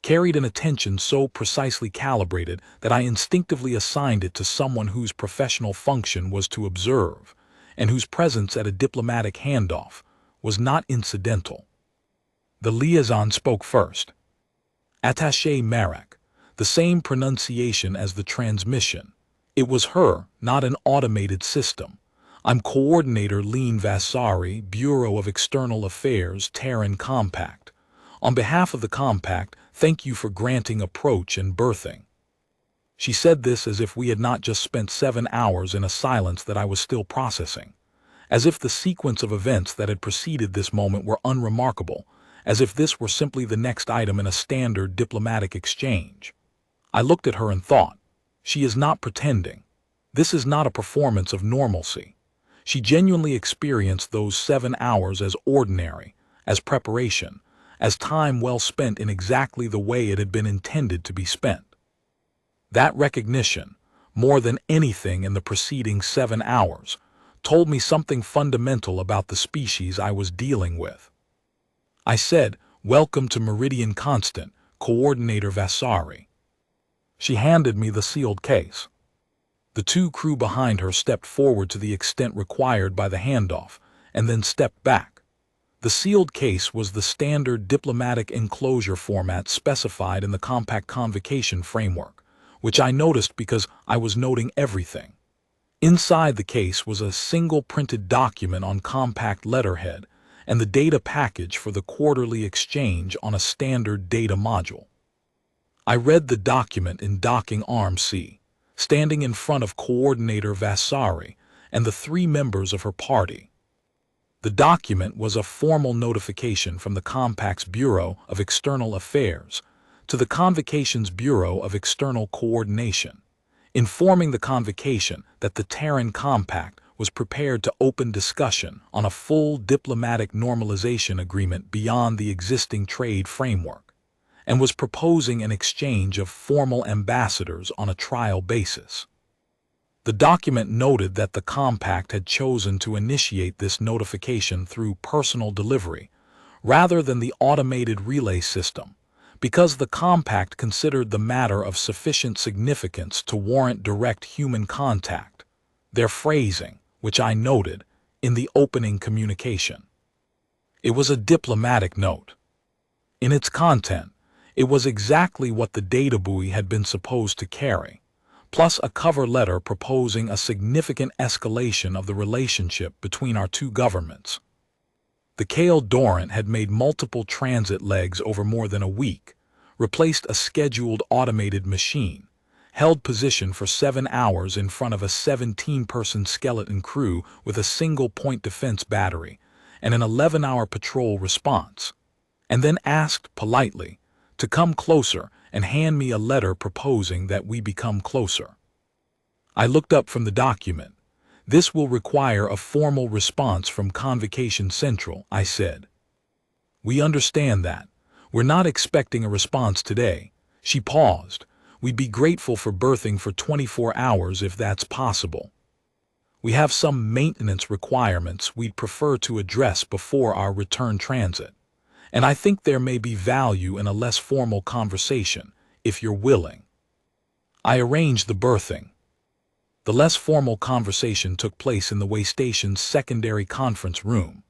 carried an attention so precisely calibrated that I instinctively assigned it to someone whose professional function was to observe, and whose presence at a diplomatic handoff was not incidental. The liaison spoke first. Attaché Marek, the same pronunciation as the transmission. It was her, not an automated system. I'm Coordinator Lean Vasari, Bureau of External Affairs, Terran Compact. On behalf of the Compact, thank you for granting approach and berthing. She said this as if we had not just spent 7 hours in a silence that I was still processing, as if the sequence of events that had preceded this moment were unremarkable, as if this were simply the next item in a standard diplomatic exchange. I looked at her and thought, she is not pretending. This is not a performance of normalcy. She genuinely experienced those 7 hours as ordinary, as preparation, as time well spent in exactly the way it had been intended to be spent. That recognition, more than anything in the preceding 7 hours, told me something fundamental about the species I was dealing with. I said, "Welcome to Meridian Constant, Coordinator Vasari." She handed me the sealed case. The 2 crew behind her stepped forward to the extent required by the handoff, and then stepped back. The sealed case was the standard diplomatic enclosure format specified in the compact convocation framework, which I noticed because I was noting everything. Inside the case was a single printed document on compact letterhead and the data package for the quarterly exchange on a standard data module. I read the document in docking arm C, standing in front of Coordinator Vasari and the 3 members of her party. The document was a formal notification from the Compact's Bureau of External Affairs to the Convocation's Bureau of External Coordination, informing the Convocation that the Terran Compact was prepared to open discussion on a full diplomatic normalization agreement beyond the existing trade framework, and was proposing an exchange of formal ambassadors on a trial basis. The document noted that the Compact had chosen to initiate this notification through personal delivery, rather than the automated relay system, because the Compact considered the matter of sufficient significance to warrant direct human contact, their phrasing, which I noted, in the opening communication. It was a diplomatic note. In its content, it was exactly what the data buoy had been supposed to carry, plus a cover letter proposing a significant escalation of the relationship between our two governments. The Kale Dorrant had made multiple transit legs over more than a week, replaced a scheduled automated machine, held position for 7 hours in front of a 17-person skeleton crew with a single point defense battery and an 11-hour patrol response, and then asked politely to come closer and hand me a letter proposing that we become closer. I looked up from the document. This will require a formal response from Convocation Central, I said. We understand that. We're not expecting a response today. She paused. We'd be grateful for berthing for 24 hours if that's possible. We have some maintenance requirements we'd prefer to address before our return transit, and I think there may be value in a less formal conversation, if you're willing. I arranged the berthing. The less formal conversation took place in the waystation's secondary conference room,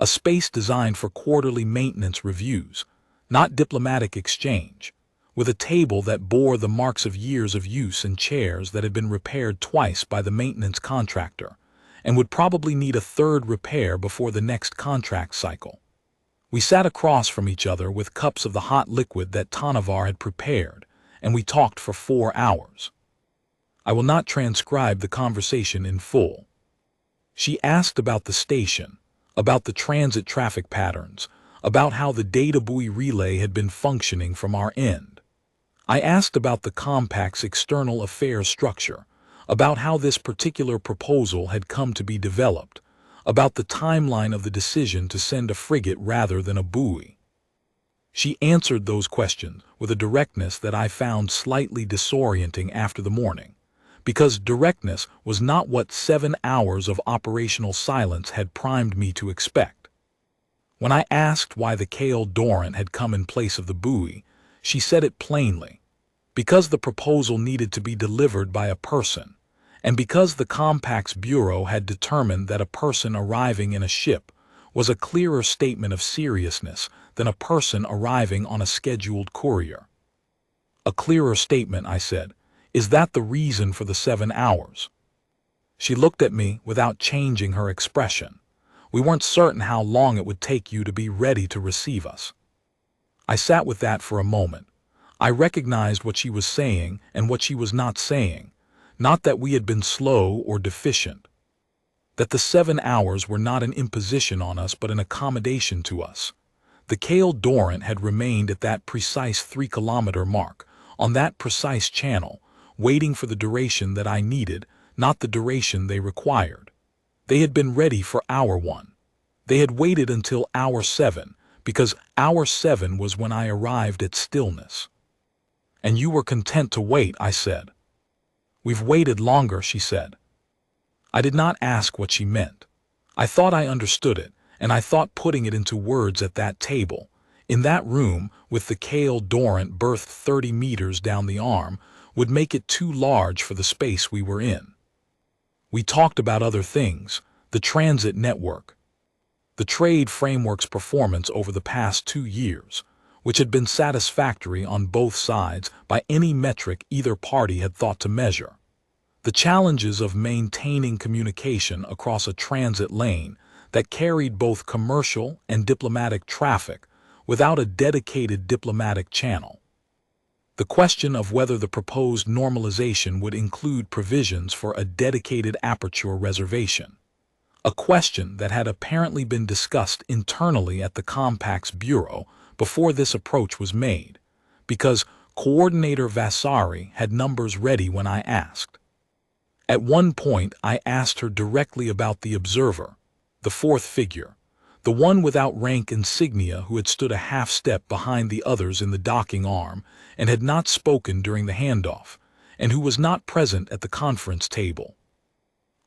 a space designed for quarterly maintenance reviews, not diplomatic exchange, with a table that bore the marks of years of use and chairs that had been repaired twice by the maintenance contractor and would probably need a third repair before the next contract cycle. We sat across from each other with cups of the hot liquid that Tanavar had prepared, and we talked for 4 hours. I will not transcribe the conversation in full. She asked about the station, about the transit traffic patterns, about how the data buoy relay had been functioning from our end. I asked about the compact's external affairs structure, about how this particular proposal had come to be developed, about the timeline of the decision to send a frigate rather than a buoy. She answered those questions with a directness that I found slightly disorienting after the morning, because directness was not what 7 hours of operational silence had primed me to expect. When I asked why the Kale Dorrant had come in place of the buoy, she said it plainly, because the proposal needed to be delivered by a person, and because the Compact's bureau had determined that a person arriving in a ship was a clearer statement of seriousness than a person arriving on a scheduled courier. A clearer statement, I said. Is that the reason for the 7 hours? She looked at me without changing her expression. We weren't certain how long it would take you to be ready to receive us. I sat with that for a moment. I recognized what she was saying and what she was not saying, not that we had been slow or deficient, that the 7 hours were not an imposition on us but an accommodation to us. The Kale Dorrant had remained at that precise 3-kilometer mark, on that precise channel, waiting for the duration that I needed, not the duration they required. They had been ready for hour 1. They had waited until hour 7, because hour 7 was when I arrived at stillness. And you were content to wait, I said. We've waited longer, she said. I did not ask what she meant. I thought I understood it, and I thought putting it into words at that table, in that room with the Kale Dorrant berthed 30 meters down the arm, would make it too large for the space we were in. We talked about other things, the transit network, the trade framework's performance over the past 2 years, which had been satisfactory on both sides by any metric either party had thought to measure, the challenges of maintaining communication across a transit lane that carried both commercial and diplomatic traffic without a dedicated diplomatic channel, the question of whether the proposed normalization would include provisions for a dedicated aperture reservation, a question that had apparently been discussed internally at the Compact's bureau before this approach was made, because Coordinator Vasari had numbers ready when I asked. At one point I asked her directly about the observer, the 4th figure, the one without rank insignia who had stood a half-step behind the others in the docking arm and had not spoken during the handoff, and who was not present at the conference table.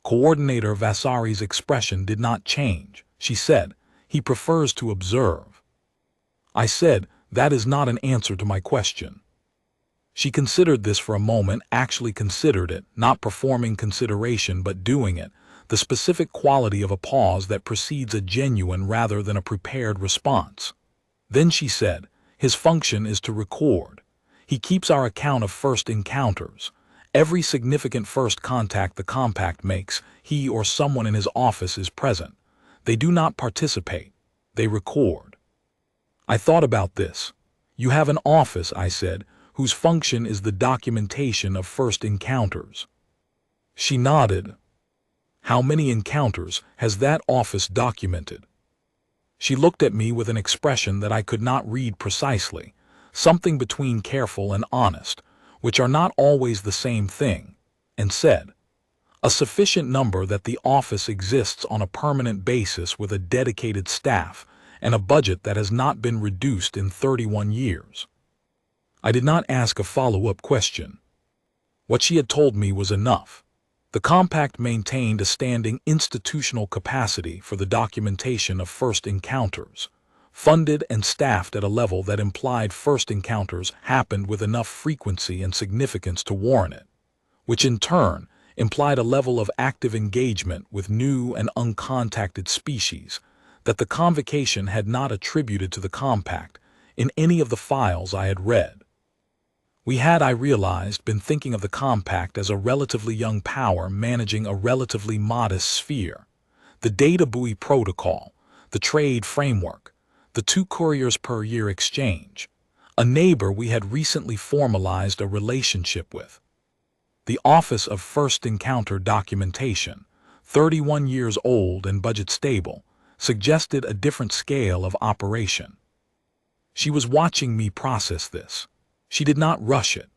Coordinator Vasari's expression did not change. She said, "He prefers to observe." I said, "That is not an answer to my question." She considered this for a moment, actually considered it, not performing consideration but doing it, the specific quality of a pause that precedes a genuine rather than a prepared response. Then she said, "His function is to record. He keeps our account of first encounters. Every significant first contact the compact makes, he or someone in his office is present. They do not participate. They record." I thought about this. "You have an office," I said, "whose function is the documentation of first encounters." She nodded. "How many encounters has that office documented?" She looked at me with an expression that I could not read precisely, something between careful and honest, which are not always the same thing, and said, "A sufficient number that the office exists on a permanent basis with a dedicated staff and a budget that has not been reduced in 31 years. I did not ask a follow-up question. What she had told me was enough. The compact maintained a standing institutional capacity for the documentation of first encounters, funded and staffed at a level that implied first encounters happened with enough frequency and significance to warrant it, which in turn implied a level of active engagement with new and uncontacted species that the convocation had not attributed to the compact in any of the files I had read. We had, I realized, been thinking of the compact as a relatively young power managing a relatively modest sphere. The data-buoy protocol, the trade framework, the 2 couriers per year exchange, a neighbor we had recently formalized a relationship with. The Office of First Encounter Documentation, 31 years old and budget stable, suggested a different scale of operation. She was watching me process this. She did not rush it.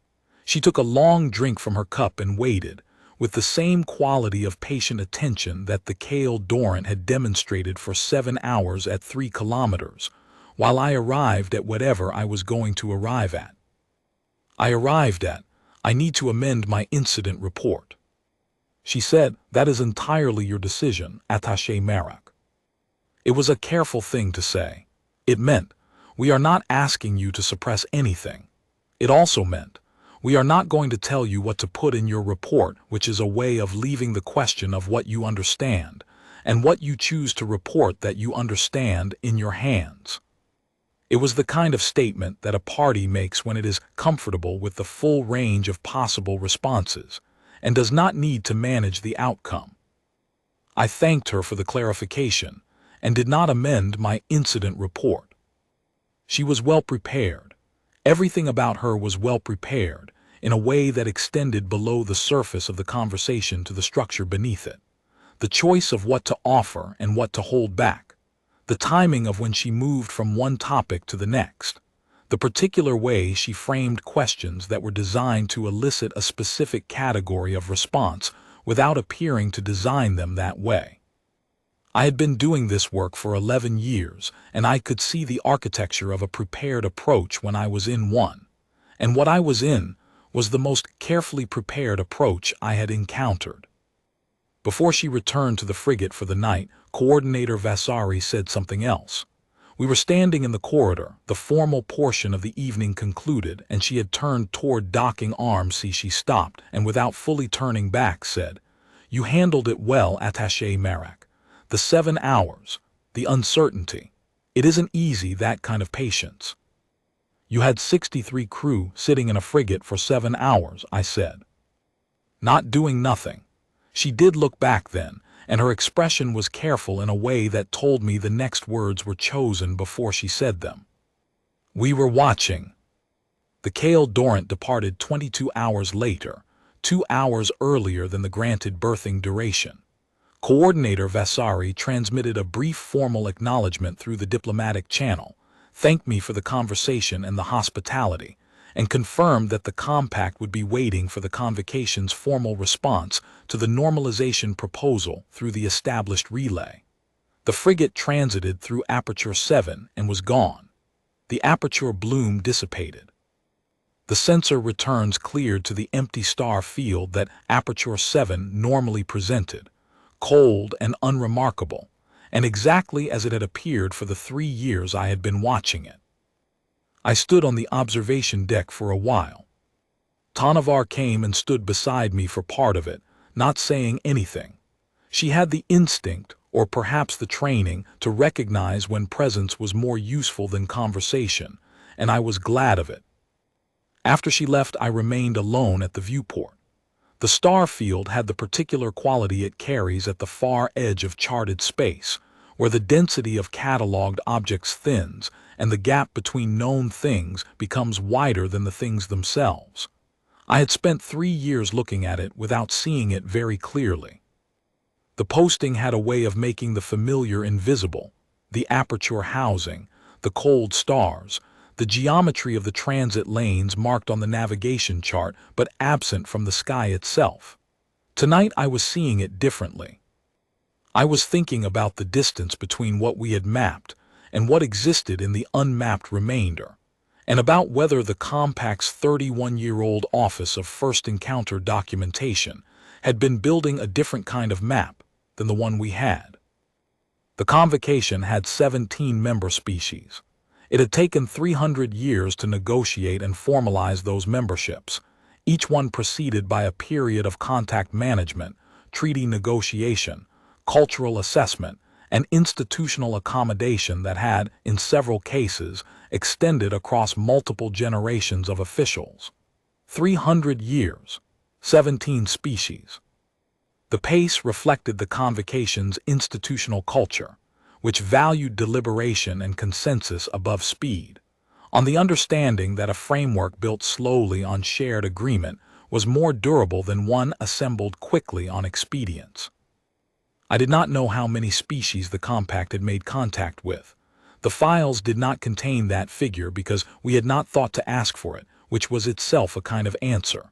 She took a long drink from her cup and waited, with the same quality of patient attention that the Kale Dorrant had demonstrated for 7 hours at 3 kilometers, while I arrived at whatever I was going to arrive at. I need to amend my incident report." She said, "That is entirely your decision, Attaché Marak." It was a careful thing to say. It meant, we are not asking you to suppress anything. It also meant, we are not going to tell you what to put in your report, which is a way of leaving the question of what you understand, and what you choose to report that you understand in your hands. It was the kind of statement that a party makes when it is comfortable with the full range of possible responses, and does not need to manage the outcome. I thanked her for the clarification, and did not amend my incident report. She was well prepared. Everything about her was well prepared, in a way that extended below the surface of the conversation to the structure beneath it. The choice of what to offer and what to hold back. The timing of when she moved from one topic to the next. The particular way she framed questions that were designed to elicit a specific category of response without appearing to design them that way. I had been doing this work for 11 years, and I could see the architecture of a prepared approach when I was in one. And what I was in was the most carefully prepared approach I had encountered. Before she returned to the frigate for the night, Coordinator Vasari said something else. We were standing in the corridor, the formal portion of the evening concluded, and she had turned toward docking arms. She stopped, and without fully turning back said, "You handled it well, Attaché Marak. The 7 hours, the uncertainty. It isn't easy, that kind of patience." "You had 63 crew sitting in a frigate for 7 hours, I said. "Not doing nothing." She did look back then, and her expression was careful in a way that told me the next words were chosen before she said them. "We were watching." The Kale Dorrant departed 22 hours later, 2 hours earlier than the granted berthing duration. Coordinator Vasari transmitted a brief formal acknowledgement through the diplomatic channel, thanked me for the conversation and the hospitality, and confirmed that the compact would be waiting for the convocation's formal response to the normalization proposal through the established relay. The frigate transited through Aperture 7 and was gone. The aperture bloom dissipated. The sensor returns cleared to the empty star field that Aperture 7 normally presented, cold and unremarkable, and exactly as it had appeared for the 3 years I had been watching it. I stood on the observation deck for a while. Tanavar came and stood beside me for part of it, not saying anything. She had the instinct, or perhaps the training, to recognize when presence was more useful than conversation, and I was glad of it. After she left, I remained alone at the viewport. The star field had the particular quality it carries at the far edge of charted space, where the density of catalogued objects thins and the gap between known things becomes wider than the things themselves. I had spent 3 years looking at it without seeing it very clearly. The posting had a way of making the familiar invisible: the aperture housing, the cold stars, the geometry of the transit lanes marked on the navigation chart but absent from the sky itself. Tonight I was seeing it differently. I was thinking about the distance between what we had mapped and what existed in the unmapped remainder, and about whether the compact's 31-year-old Office of First Encounter Documentation had been building a different kind of map than the one we had. The convocation had 17 member species. It had taken 300 years to negotiate and formalize those memberships, each one preceded by a period of contact management, treaty negotiation, cultural assessment, and institutional accommodation that had, in several cases, extended across multiple generations of officials. 300 years, 17 species. The pace reflected the convocation's institutional culture, which valued deliberation and consensus above speed, on the understanding that a framework built slowly on shared agreement was more durable than one assembled quickly on expedience. I did not know how many species the compact had made contact with. The files did not contain that figure because we had not thought to ask for it, which was itself a kind of answer.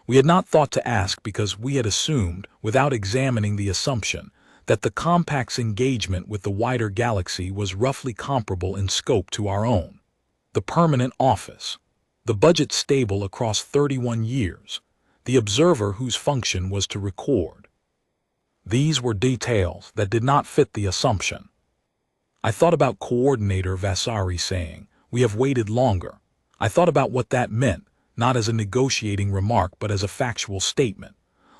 We had not thought to ask because we had assumed, without examining the assumption, that the compact's engagement with the wider galaxy was roughly comparable in scope to our own. The permanent office, the budget stable across 31 years, the observer whose function was to record. These were details that did not fit the assumption. I thought about Coordinator Vasari saying, "We have waited longer." I thought about what that meant, not as a negotiating remark but as a factual statement.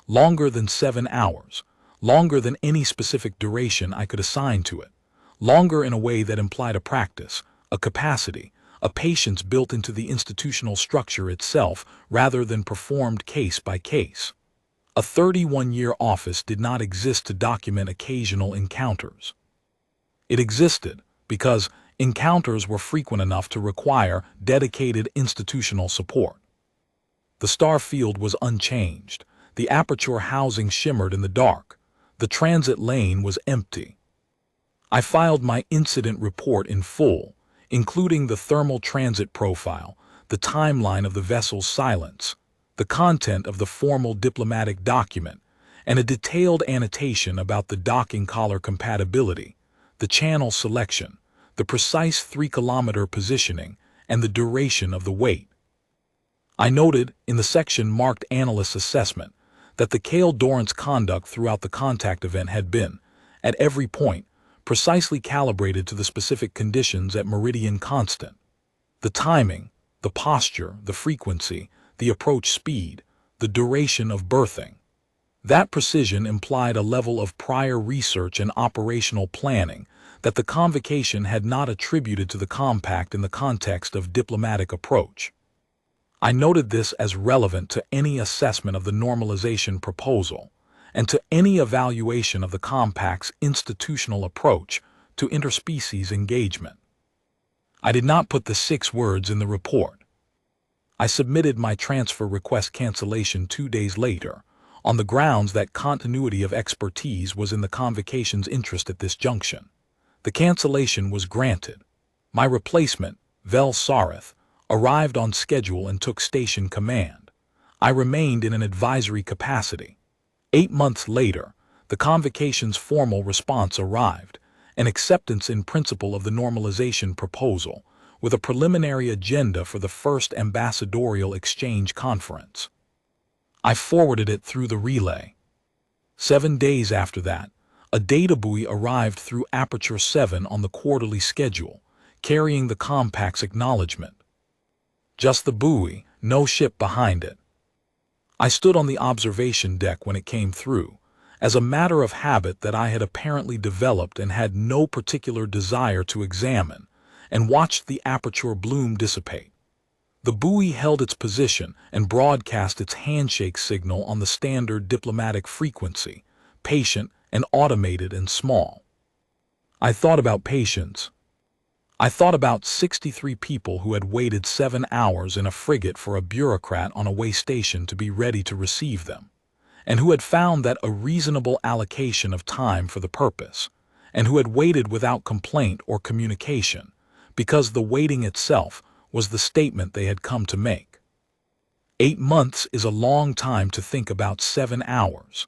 Longer than 7 hours. Longer than any specific duration I could assign to it. Longer in a way that implied a practice, a capacity, a patience built into the institutional structure itself rather than performed case by case. A 31-year office did not exist to document occasional encounters. It existed because encounters were frequent enough to require dedicated institutional support. The star field was unchanged. The aperture housing shimmered in the dark. The transit lane was empty. I filed my incident report in full, including the thermal transit profile, the timeline of the vessel's silence, the content of the formal diplomatic document, and a detailed annotation about the docking collar compatibility, the channel selection, the precise 3-kilometer positioning, and the duration of the wait. I noted, in the section marked Analyst's Assessment, that the Kale Dorrance conduct throughout the contact event had been, at every point, precisely calibrated to the specific conditions at meridian constant. The timing, the posture, the frequency, the approach speed, the duration of berthing. That precision implied a level of prior research and operational planning that the convocation had not attributed to the compact in the context of diplomatic approach. I noted this as relevant to any assessment of the normalization proposal and to any evaluation of the compact's institutional approach to interspecies engagement. I did not put the 6 words in the report. I submitted my transfer request cancellation 2 days later, on the grounds that continuity of expertise was in the convocation's interest at this junction. The cancellation was granted. My replacement, Vel Sareth, arrived on schedule and took station command. I remained in an advisory capacity. 8 months later, the convocation's formal response arrived, an acceptance in principle of the normalization proposal, with a preliminary agenda for the first ambassadorial exchange conference. I forwarded it through the relay. 7 days after that, a data-buoy arrived through Aperture 7 on the quarterly schedule, carrying the compact's acknowledgement. Just the buoy, no ship behind it. I stood on the observation deck when it came through, as a matter of habit that I had apparently developed and had no particular desire to examine, and watched the aperture bloom dissipate. The buoy held its position and broadcast its handshake signal on the standard diplomatic frequency, patient and automated and small. I thought about patience. I thought about 63 people who had waited 7 hours in a frigate for a bureaucrat on a waystation to be ready to receive them, and who had found that a reasonable allocation of time for the purpose, and who had waited without complaint or communication, because the waiting itself was the statement they had come to make. 8 months is a long time to think about 7 hours.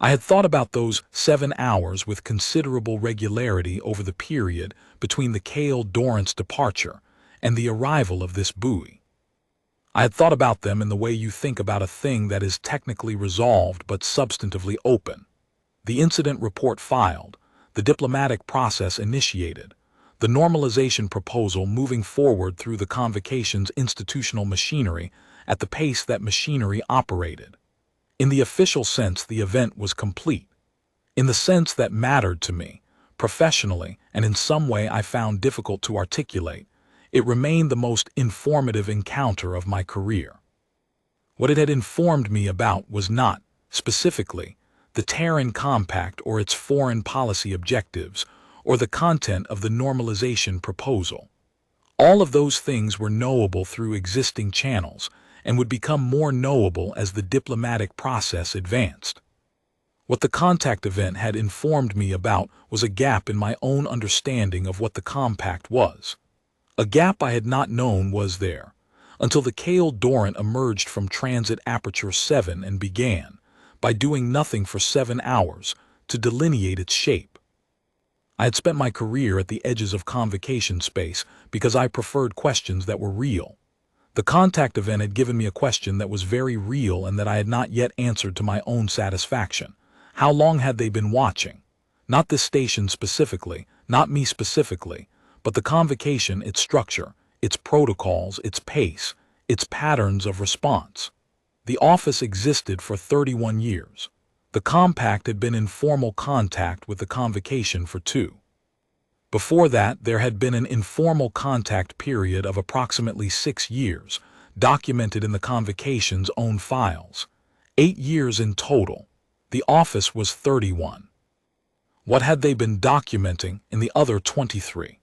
I had thought about those 7 hours with considerable regularity over the period between the Kale Dorrant's departure and the arrival of this buoy. I had thought about them in the way you think about a thing that is technically resolved but substantively open. The incident report filed, the diplomatic process initiated, the normalization proposal moving forward through the convocation's institutional machinery at the pace that machinery operated. In the official sense, the event was complete. In the sense that mattered to me, professionally, and in some way I found difficult to articulate, it remained the most informative encounter of my career. What it had informed me about was not, specifically, the Terran Compact or its foreign policy objectives, or the content of the normalization proposal. All of those things were knowable through existing channels, and would become more knowable as the diplomatic process advanced. What the contact event had informed me about was a gap in my own understanding of what the compact was. A gap I had not known was there, until the Kale Dorrant emerged from transit aperture 7 and began, by doing nothing for 7 hours, to delineate its shape. I had spent my career at the edges of convocation space because I preferred questions that were real. The contact event had given me a question that was very real and that I had not yet answered to my own satisfaction. How long had they been watching? Not this station specifically, not me specifically, but the convocation, its structure, its protocols, its pace, its patterns of response. The office existed for 31 years. The compact had been in formal contact with the convocation for 2. Before that, there had been an informal contact period of approximately 6 years, documented in the convocation's own files. 8 years in total. The office was 31. What had they been documenting in the other 23?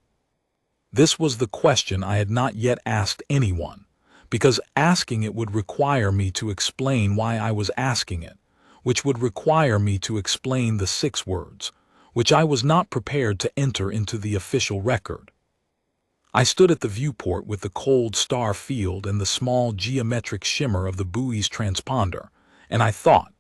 This was the question I had not yet asked anyone, because asking it would require me to explain why I was asking it, which would require me to explain the 6 words, which I was not prepared to enter into the official record. I stood at the viewport with the cold star field and the small geometric shimmer of the buoy's transponder, and I thought,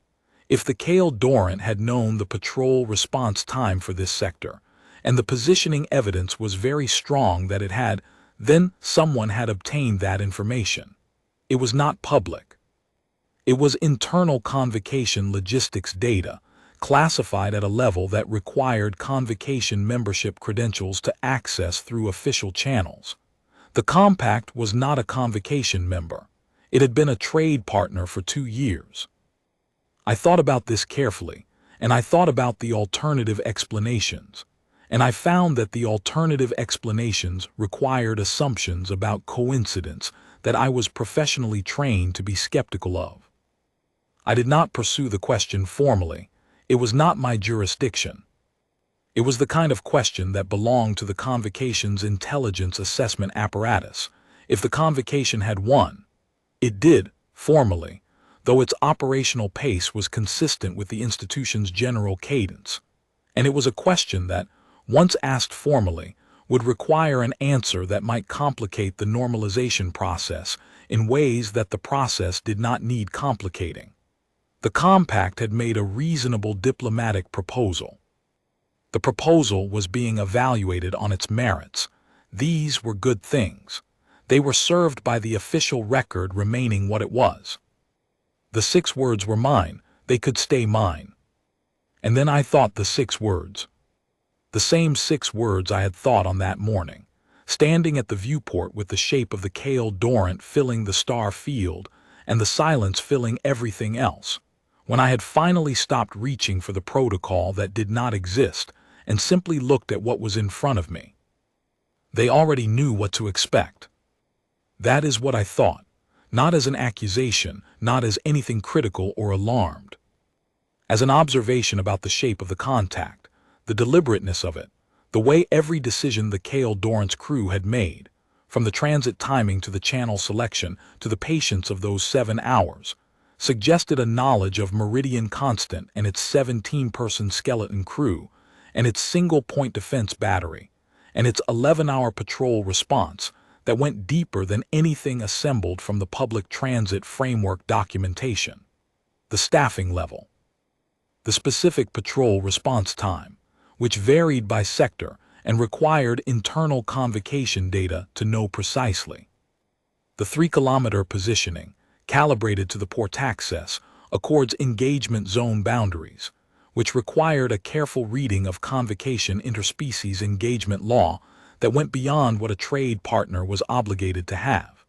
if the Kale Dorrant had known the patrol response time for this sector, and the positioning evidence was very strong that it had, then someone had obtained that information. It was not public. It was internal convocation logistics data, classified at a level that required convocation membership credentials to access through official channels. The compact was not a convocation member. It had been a trade partner for 2 years. I thought about this carefully, and I thought about the alternative explanations, and I found that the alternative explanations required assumptions about coincidence that I was professionally trained to be skeptical of. I did not pursue the question formally. It was not my jurisdiction. It was the kind of question that belonged to the convocation's intelligence assessment apparatus. If the convocation had won, it did, formally, though its operational pace was consistent with the institution's general cadence. And it was a question that, once asked formally, would require an answer that might complicate the normalization process in ways that the process did not need complicating. The compact had made a reasonable diplomatic proposal. The proposal was being evaluated on its merits. These were good things. They were served by the official record remaining what it was. The 6 words were mine. They could stay mine. And then I thought the 6 words. The same 6 words I had thought on that morning, standing at the viewport with the shape of the Kale Dorrant filling the star field and the silence filling everything else. When I had finally stopped reaching for the protocol that did not exist and simply looked at what was in front of me. They already knew what to expect. That is what I thought, not as an accusation, not as anything critical or alarmed. As an observation about the shape of the contact, the deliberateness of it, the way every decision the Kale Dorrance crew had made, from the transit timing to the channel selection to the patience of those 7 hours, suggested a knowledge of Meridian Constant and its 17-person skeleton crew, and its single-point defense battery, and its 11-hour patrol response that went deeper than anything assembled from the public transit framework documentation. The staffing level. The specific patrol response time, which varied by sector and required internal convocation data to know precisely. The 3-kilometer positioning, calibrated to the port access, accords engagement zone boundaries, which required a careful reading of convocation interspecies engagement law that went beyond what a trade partner was obligated to have.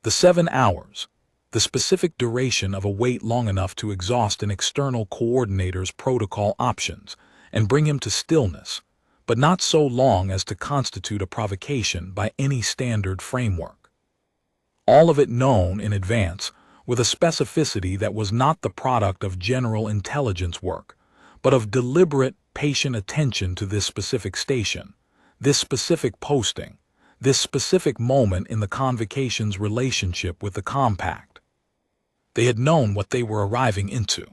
The 7 hours, the specific duration of a wait long enough to exhaust an external coordinator's protocol options and bring him to stillness, but not so long as to constitute a provocation by any standard framework. All of it known in advance with a specificity that was not the product of general intelligence work, but of deliberate, patient attention to this specific station, this specific posting, this specific moment in the convocation's relationship with the compact. They had known what they were arriving into.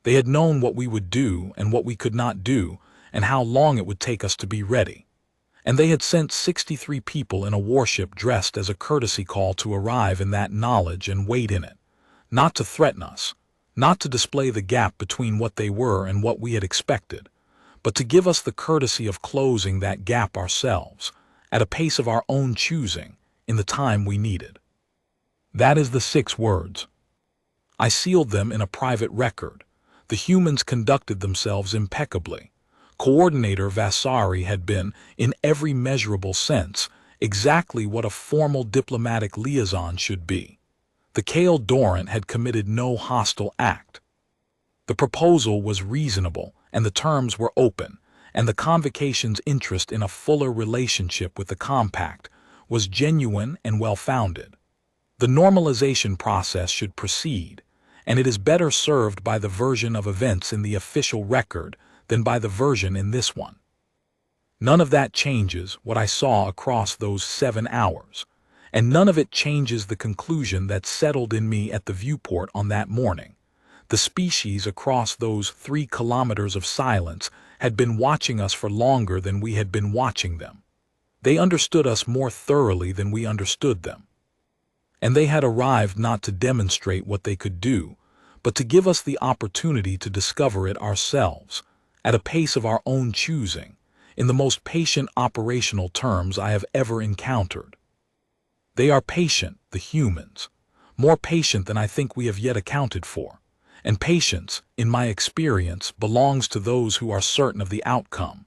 They had known what we would do and what we could not do, and how long it would take us to be ready. And they had sent 63 people in a warship dressed as a courtesy call to arrive in that knowledge and wait in it, not to threaten us, not to display the gap between what they were and what we had expected, but to give us the courtesy of closing that gap ourselves, at a pace of our own choosing, in the time we needed. That is the 6 words. I sealed them in a private record. The humans conducted themselves impeccably. Coordinator Vasari had been, in every measurable sense, exactly what a formal diplomatic liaison should be. The Kale Dorrance had committed no hostile act. The proposal was reasonable, and the terms were open, and the convocation's interest in a fuller relationship with the compact was genuine and well-founded. The normalization process should proceed, and it is better served by the version of events in the official record than by the version in this one. None of that changes what I saw across those 7 hours, and none of it changes the conclusion that settled in me at the viewport on that morning. The species across those 3 kilometers of silence had been watching us for longer than we had been watching them. They understood us more thoroughly than we understood them. And they had arrived not to demonstrate what they could do, but to give us the opportunity to discover it ourselves, at a pace of our own choosing, in the most patient operational terms I have ever encountered. They are patient, the humans, more patient than I think we have yet accounted for, and patience, in my experience, belongs to those who are certain of the outcome,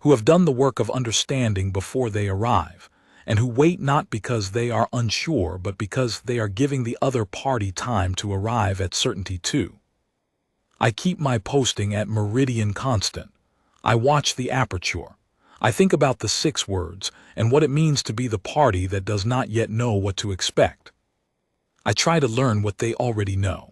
who have done the work of understanding before they arrive, and who wait not because they are unsure but because they are giving the other party time to arrive at certainty too. I keep my posting at Meridian Constant. I watch the aperture. I think about the 6 words and what it means to be the party that does not yet know what to expect. I try to learn what they already know.